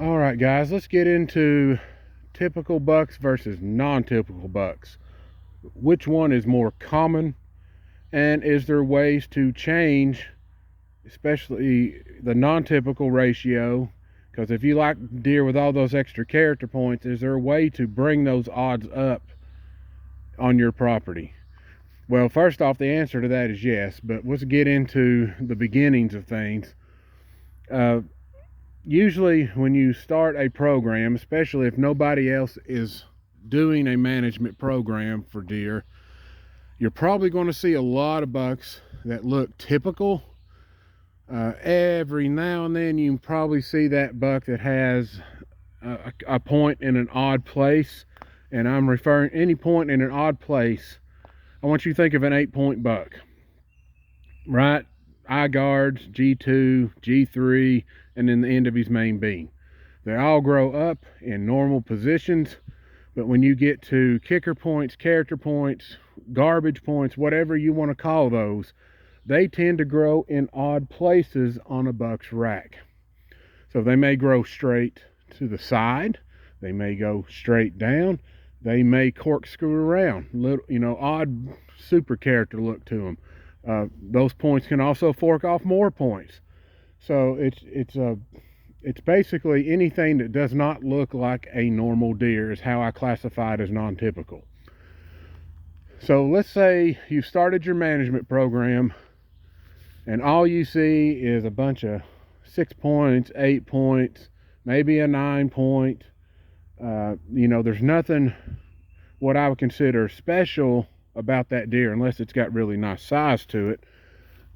All right, guys, let's get into typical bucks versus non-typical bucks. Which one is more common, and is there ways to change, especially the non-typical ratio? Because if you like deer with all those extra character points, is there a way to bring those odds up on your property? Well, first off, the answer to that is yes, but let's get into the beginnings of things. Usually when you start a program, especially if nobody else is doing a management program for deer, you're probably going to see a lot of bucks that look typical. Every now and then you can probably see that buck that has a point in an odd place, and I'm referring any point in an odd place. I want you to think of an 8-point buck, right? Eye guards, G2, G3, and then the end of his main beam. They all grow up in normal positions, but when you get to kicker points, character points, garbage points, whatever you want to call those, they tend to grow in odd places on a buck's rack. So they may grow straight to the side, they may go straight down, they may corkscrew around, little, odd super character look to them. Those points can also fork off more points. So it's basically anything that does not look like a normal deer is how I classify it as non-typical. So let's say you started your management program and all you see is a bunch of 6 points, 8 points, maybe a 9 point. There's nothing what I would consider special about that deer unless it's got really nice size to it.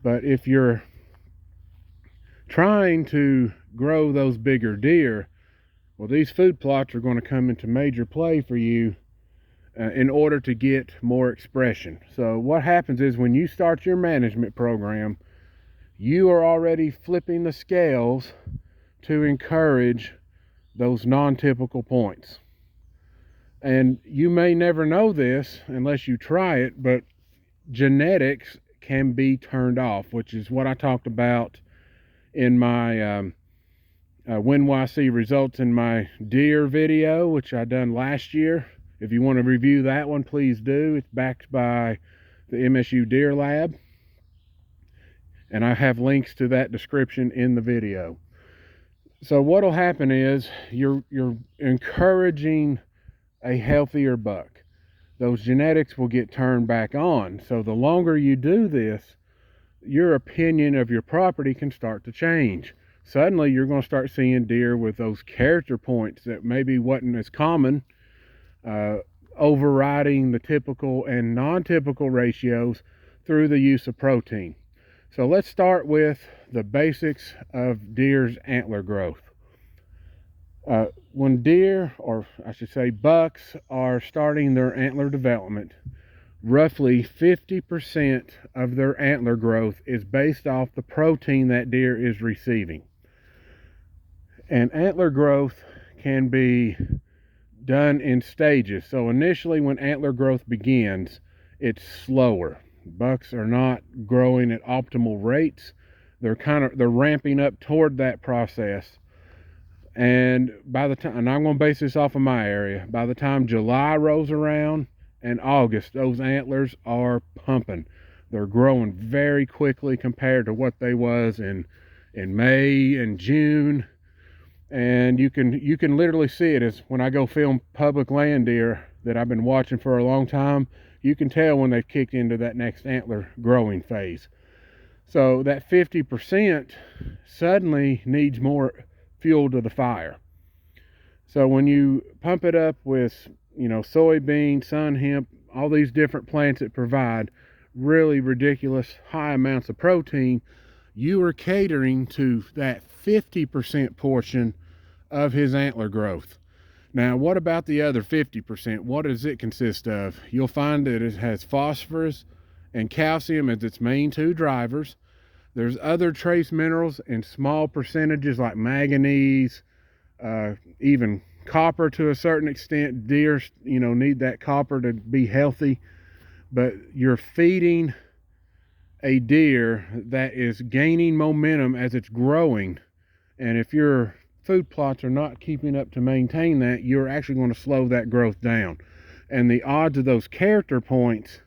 But if you're trying to grow those bigger deer, well, these food plots are going to come into major play for you in order to get more expression. So what happens is when you start your management program, you are already flipping the scales to encourage those non-typical points. And you may never know this unless you try it, but genetics can be turned off, which is what I talked about in my when will I see results in my deer video, which I done last year. If you want to review that one, please do. It's backed by the MSU Deer Lab, and I have links to that description in the video. So what'll happen is you're encouraging a healthier buck. Those genetics will get turned back on. So the longer you do this, your opinion of your property can start to change. Suddenly you're going to start seeing deer with those character points that maybe wasn't as common, overriding the typical and non-typical ratios through the use of protein. So let's start with the basics of deer's antler growth. When deer, or I should say bucks, are starting their antler development, roughly 50% of their antler growth is based off the protein that deer is receiving. And antler growth can be done in stages. So initially when antler growth begins, it's slower. Bucks are not growing at optimal rates. They're ramping up toward that process. And and I'm going to base this off of my area, by the time July rolls around and August, those antlers are pumping. They're growing very quickly compared to what they was in May and June. And you can literally see it as when I go film public land deer that I've been watching for a long time. You can tell when they've kicked into that next antler growing phase. So that 50% suddenly needs more fuel to the fire. So when you pump it up with soybean, sun hemp, all these different plants that provide really ridiculous high amounts of protein, you are catering to that 50% portion of his antler growth. Now, what about the other 50%? What does it consist of? You'll find that it has phosphorus and calcium as its main two drivers. There's other trace minerals in small percentages like manganese, even copper to a certain extent. Deer, need that copper to be healthy. But you're feeding a deer that is gaining momentum as it's growing. And if you're food plots are not keeping up to maintain that, you're actually going to slow that growth down. And the odds of those character points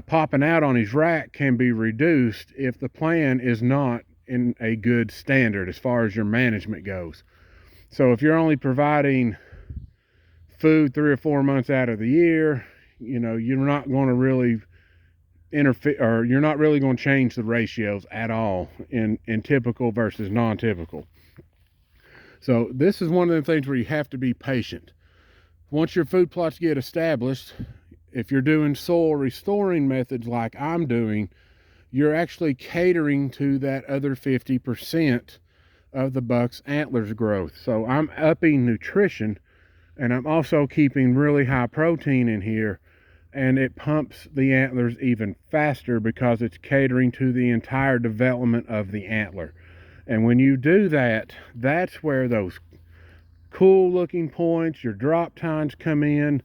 popping out on his rack can be reduced if the plan is not in a good standard as far as your management goes. So if you're only providing food 3 or 4 months out of the year, you know, you're not going to really interfere, or you're not really going to change the ratios at all in typical versus non-typical. So this is one of the things where you have to be patient. Once your food plots get established, if you're doing soil restoring methods like I'm doing, you're actually catering to that other 50% of the buck's antlers growth. So I'm upping nutrition, and I'm also keeping really high protein in here, and it pumps the antlers even faster because it's catering to the entire development of the antler. And when you do that, that's where those cool looking points, your drop tines come in,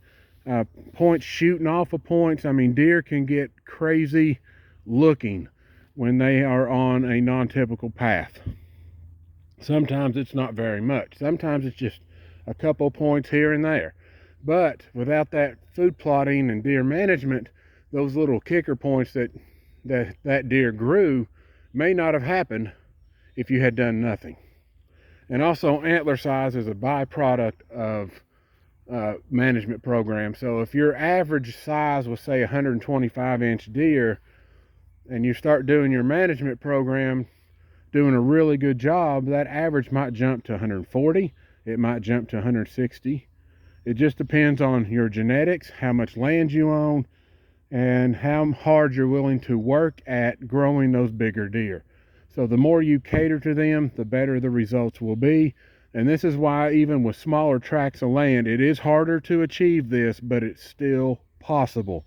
points shooting off of points. I mean, deer can get crazy looking when they are on a non-typical path. Sometimes it's not very much. Sometimes it's just a couple points here and there. But without that food plotting and deer management, those little kicker points that deer grew may not have happened if you had done nothing. And also, antler size is a byproduct of management program. So if your average size was, say, 125-inch deer, and you start doing your management program, doing a really good job, that average might jump to 140. It might jump to 160. It just depends on your genetics, how much land you own, and how hard you're willing to work at growing those bigger deer. So the more you cater to them, the better the results will be. And this is why even with smaller tracts of land, it is harder to achieve this, but it's still possible,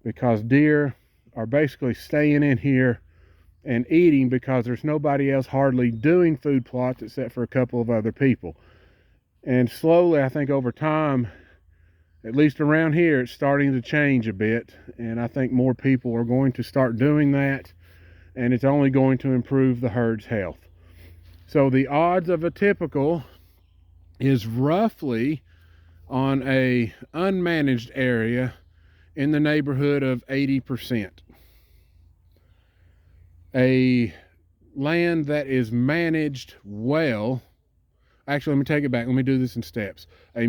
because deer are basically staying in here and eating because there's nobody else hardly doing food plots except for a couple of other people. And slowly, I think over time, at least around here, it's starting to change a bit. And I think more people are going to start doing that, and it's only going to improve the herd's health. So the odds of a typical is roughly, on a unmanaged area, in the neighborhood of 80%. A land that is managed well, actually, let me take it back. Let me do this in steps. A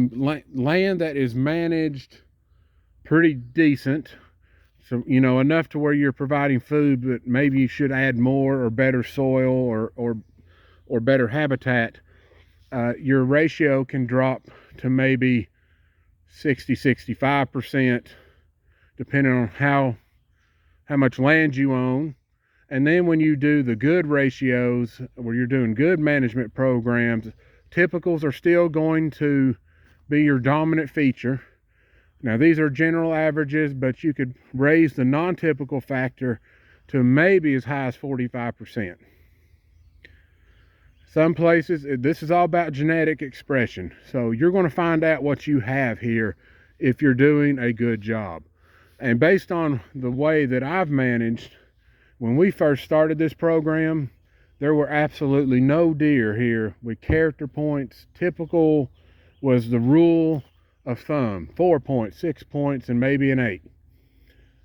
land that is managed pretty decent, so, you know, enough to where you're providing food, but maybe you should add more or better soil or better habitat, your ratio can drop to maybe 60-65%, depending on how much land you own. And then when you do the good ratios, where you're doing good management programs, typicals are still going to be your dominant feature. Now, these are general averages, but you could raise the non-typical factor to maybe as high as 45%. Some places, this is all about genetic expression. So you're going to find out what you have here if you're doing a good job. And based on the way that I've managed, when we first started this program, there were absolutely no deer here with character points. Typical was the rule of thumb: 4 points, 6 points, and maybe an 8.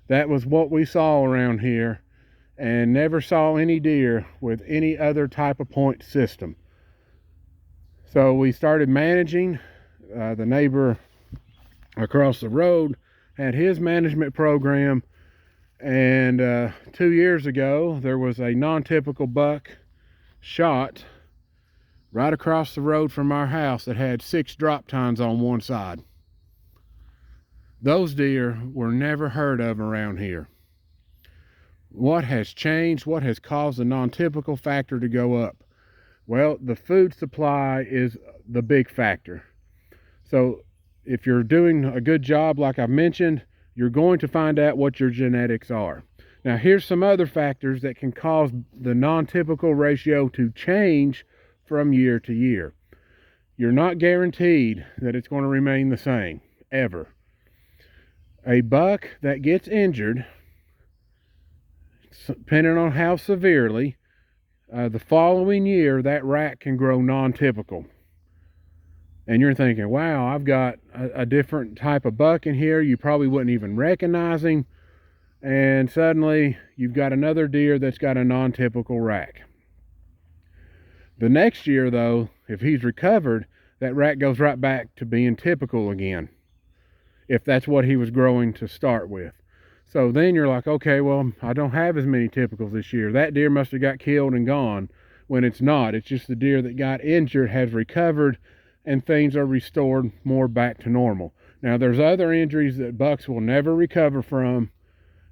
That was what we saw around here, and never saw any deer with any other type of point system. So we started managing. The neighbor across the road had his management program, and 2 years ago there was a non-typical buck shot right across the road from our house that had 6 drop tines on one side. Those deer were never heard of around here. What has changed? What has caused the non-typical factor to go up? Well, the food supply is the big factor. So if you're doing a good job, like I've mentioned, you're going to find out what your genetics are. Now, here's some other factors that can cause the non-typical ratio to change from year to year. You're not guaranteed that it's going to remain the same, ever. A buck that gets injured, depending on how severely, The following year, that rack can grow non-typical. And you're thinking, wow, I've got a different type of buck in here. You probably wouldn't even recognize him. And suddenly you've got another deer that's got a non-typical rack. The next year, though, if he's recovered, that rack goes right back to being typical again, if that's what he was growing to start with. So then you're like, okay, well, I don't have as many typicals this year. That deer must have got killed and gone, when it's not. It's just the deer that got injured has recovered and things are restored more back to normal. Now, there's other injuries that bucks will never recover from,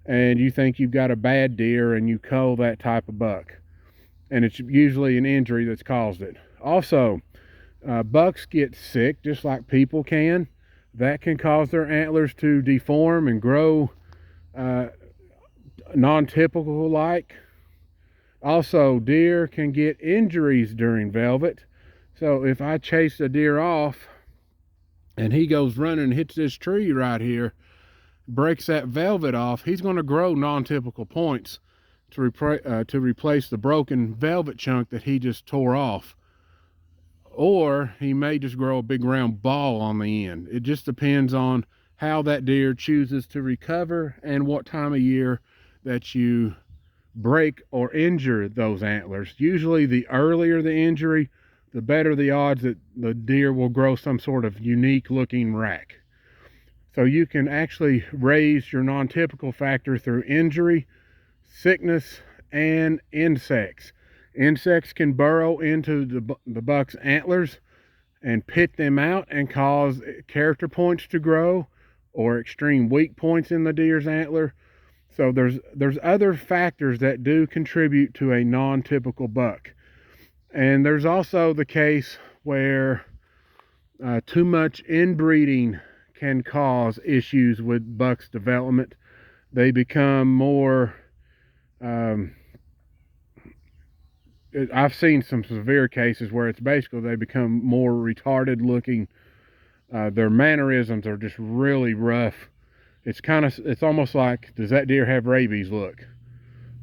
and you think you've got a bad deer and you cull that type of buck. And it's usually an injury that's caused it. Also, bucks get sick just like people can. That can cause their antlers to deform and grow non-typical like. Also, deer can get injuries during velvet. So if I chase a deer off and he goes running and hits this tree right here, breaks that velvet off, he's going to grow non-typical points to replace the broken velvet chunk that he just tore off. Or he may just grow a big round ball on the end. It just depends on how that deer chooses to recover and what time of year that you break or injure those antlers. Usually the earlier the injury, the better the odds that the deer will grow some sort of unique looking rack. So you can actually raise your non-typical factor through injury, sickness, and insects. Insects can burrow into the buck's antlers and pit them out and cause character points to grow or extreme weak points in the deer's antler. So there's other factors that do contribute to a non-typical buck. And there's also the case where too much inbreeding can cause issues with bucks' development. They become more I've seen some severe cases where it's basically they become more retarded looking. Their mannerisms are just really rough. It's almost like, does that deer have rabies look?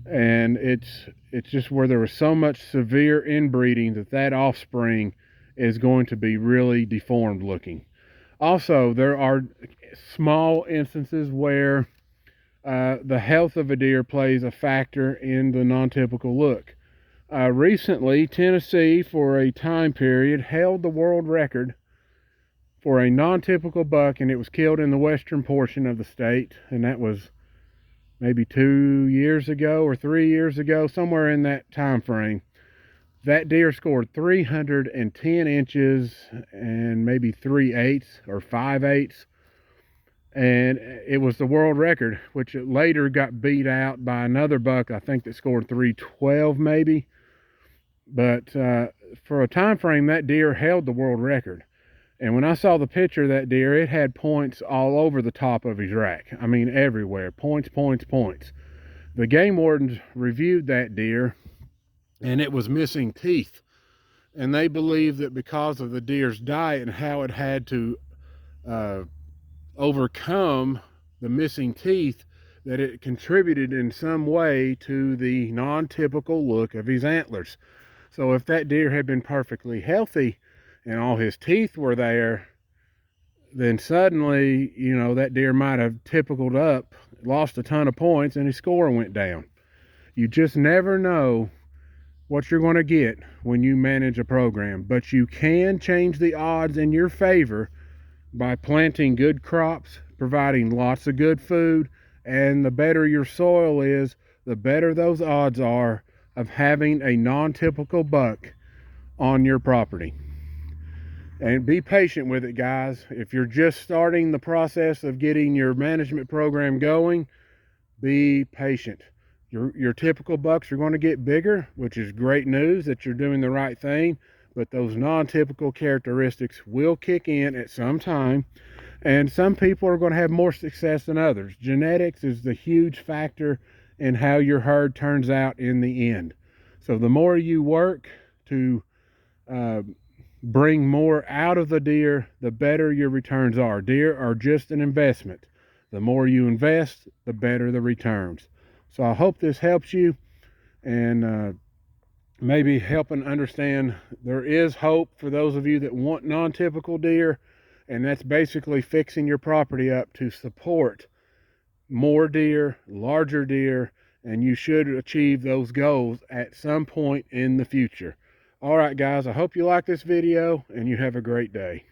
And it's just where there was so much severe inbreeding that offspring is going to be really deformed looking. Also, there are small instances where the health of a deer plays a factor in the non-typical look. Recently, Tennessee, for a time period, held the world record for a non-typical buck, and it was killed in the western portion of the state, and that was maybe 2 years ago or 3 years ago, somewhere in that time frame. That deer scored 310 inches and maybe 3/8 or 5/8, and it was the world record, which it later got beat out by another buck, I think, that scored 312 maybe. But for a time frame, that deer held the world record. And when I saw the picture of that deer, it had points all over the top of his rack. I mean, everywhere. Points, points, points. The game wardens reviewed that deer, and it was missing teeth. And they believe that because of the deer's diet and how it had to overcome the missing teeth, that it contributed in some way to the non-typical look of his antlers. So if that deer had been perfectly healthy and all his teeth were there, then suddenly, that deer might have typicaled up, lost a ton of points, and his score went down. You just never know what you're going to get when you manage a program, but you can change the odds in your favor by planting good crops, providing lots of good food, and the better your soil is, the better those odds are of having a non-typical buck on your property. And be patient with it, guys. If you're just starting the process of getting your management program going, be patient. Your typical bucks are going to get bigger, which is great news that you're doing the right thing, but those non-typical characteristics will kick in at some time, and some people are going to have more success than others. Genetics is the huge factor in how your herd turns out in the end. So the more you work to bring more out of the deer, the better your returns are. Deer are just an investment. The more you invest, the better the returns. So I hope this helps you, and maybe helping understand there is hope for those of you that want non-typical deer, and that's basically fixing your property up to support more deer, larger deer, and you should achieve those goals at some point in the future. All right, guys, I hope you like this video and you have a great day.